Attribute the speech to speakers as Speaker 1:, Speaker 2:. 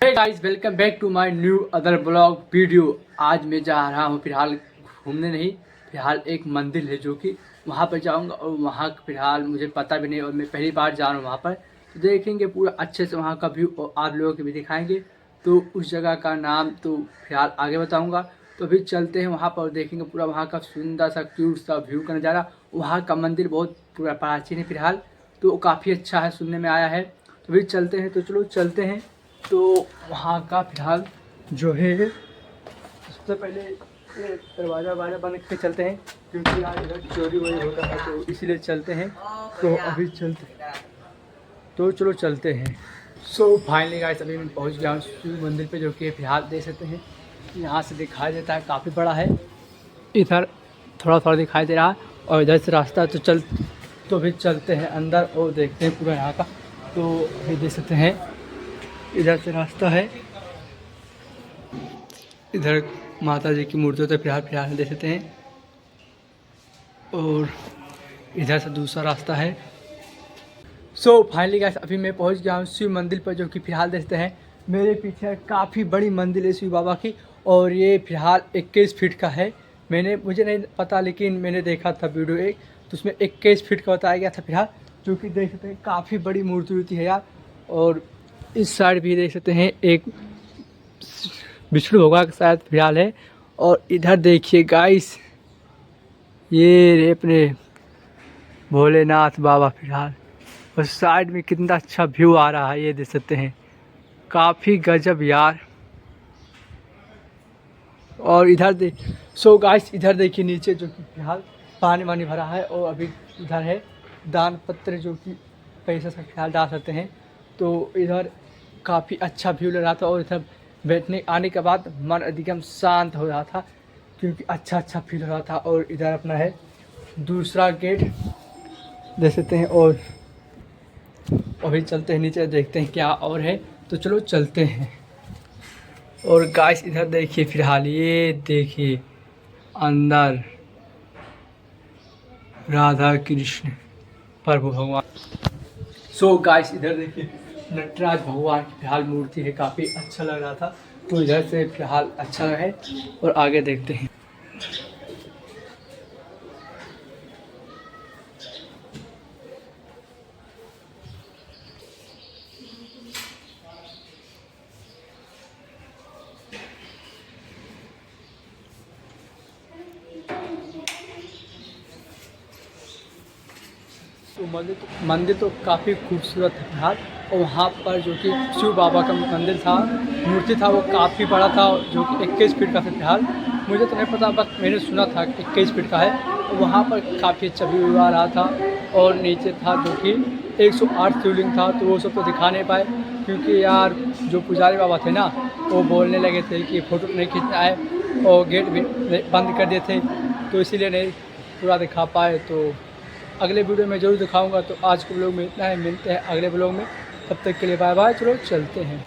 Speaker 1: Hey guys, welcome back to my new other blog video. आज मैं जा रहा हूँ फिलहाल घूमने नहीं, फिलहाल एक मंदिर है जो कि वहाँ पर जाऊँगा और वहाँ फिलहाल मुझे पता भी नहीं और मैं पहली बार जा रहा हूँ वहाँ पर। तो देखेंगे पूरा अच्छे से वहाँ का व्यू और आप लोगों को भी दिखाएंगे। तो उस जगह का नाम तो फिलहाल आगे बताऊँगा। तो अभी चलते हैं वहाँ पर, देखेंगे पूरा वहाँ का सुंदर सा क्यूट सा व्यू का नज़ारा। वहाँ का मंदिर बहुत पूरा प्राचीन है फिलहाल, तो काफ़ी अच्छा है, सुनने में आया है। तो अभी चलते हैं, तो चलो चलते हैं। तो वहाँ का फिलहाल जो है सबसे पहले दरवाज़ा बंद करके चलते हैं, क्योंकि आज इधर चोरी वोरी होता है तो इसीलिए चलते हैं। तो अभी चलते हैं, तो चलो चलते हैं। सो फाइनली गाइस, अभी मैं पहुँच गया हूँ शिव मंदिर पे, जो कि फिलहाल देख सकते हैं यहाँ से दिखाई देता है, काफ़ी बड़ा है। इधर थोड़ा थोड़ा दिखाई दे रहा है और इधर से रास्ता तो अभी चलते हैं अंदर और देखते हैं पूरा यहाँ का। तो अभी देख सकते हैं इधर से रास्ता है, इधर माता जी की मूर्तियों से फिलहाल देख सकते हैं, और इधर से दूसरा रास्ता है। सो फाइनली गाइस, अभी मैं पहुंच गया हूँ शिव मंदिर पर, जो कि फिलहाल देखते हैं मेरे पीछे काफ़ी बड़ी मंदिर है शिव बाबा की, और ये फिलहाल 21 फीट का है। मुझे नहीं पता, लेकिन मैंने देखा था वीडियो एक, तो उसमें 21 फीट का बताया गया था फिलहाल, जो कि देख सकते हैं काफ़ी बड़ी मूर्ति है यार। और इस साइड भी देख सकते हैं एक विष्णु भगवान का शायद फिलहाल है। और इधर देखिए गाइस, ये रे अपने भोलेनाथ बाबा फिलहाल, और साइड में कितना अच्छा व्यू आ रहा है, ये देख सकते हैं काफ़ी गजब यार। और इधर सो गाइस, इधर देखिए नीचे, जो कि फिलहाल पानी वानी भरा है, और अभी इधर है दान पत्र, जो कि पैसा से फिलहाल डाल सकते हैं। तो इधर काफ़ी अच्छा व्यू लग रहा था, और इधर बैठने आने के बाद मन एकदम शांत हो रहा था, क्योंकि अच्छा फील हो रहा था। और इधर अपना है दूसरा गेट देख सकते हैं, और अभी चलते हैं नीचे, देखते हैं क्या और है। तो चलो चलते हैं। और गाइस इधर देखिए, फिलहाल ये देखिए अंदर राधा कृष्ण प्रभु भगवान। सो गाइस इधर देखिए नटराज भगवान की फिलहाल मूर्ति है, काफ़ी अच्छा लग रहा था। तो इधर से फिलहाल अच्छा है, और आगे देखते हैं। तो मंदिर तो काफ़ी खूबसूरत है फिलहाल। और वहाँ पर जो कि शिव बाबा का मंदिर था, मूर्ति था, वो काफ़ी बड़ा था, जो कि 21 फीट का था फिलहाल। मुझे तो नहीं पता, बस मैंने सुना था कि 21 फीट का है। और वहाँ पर काफ़ी अच्छा व्यू आ रहा था। और नीचे था जो कि 108 शिवलिंग था, तो वो सब तो दिखा नहीं पाए, क्योंकि यार जो पुजारी बाबा थे ना, वो बोलने लगे थे कि फ़ोटो नहीं खींचना है, और गेट भी बंद कर दिए थे, तो इसीलिए नहीं पूरा दिखा पाए। तो अगले वीडियो में ज़रूर दिखाऊंगा। तो आज के ब्लॉग में इतना ही, मिलते हैं अगले ब्लॉग में, तब तक के लिए बाय बाय। चलो चलते हैं।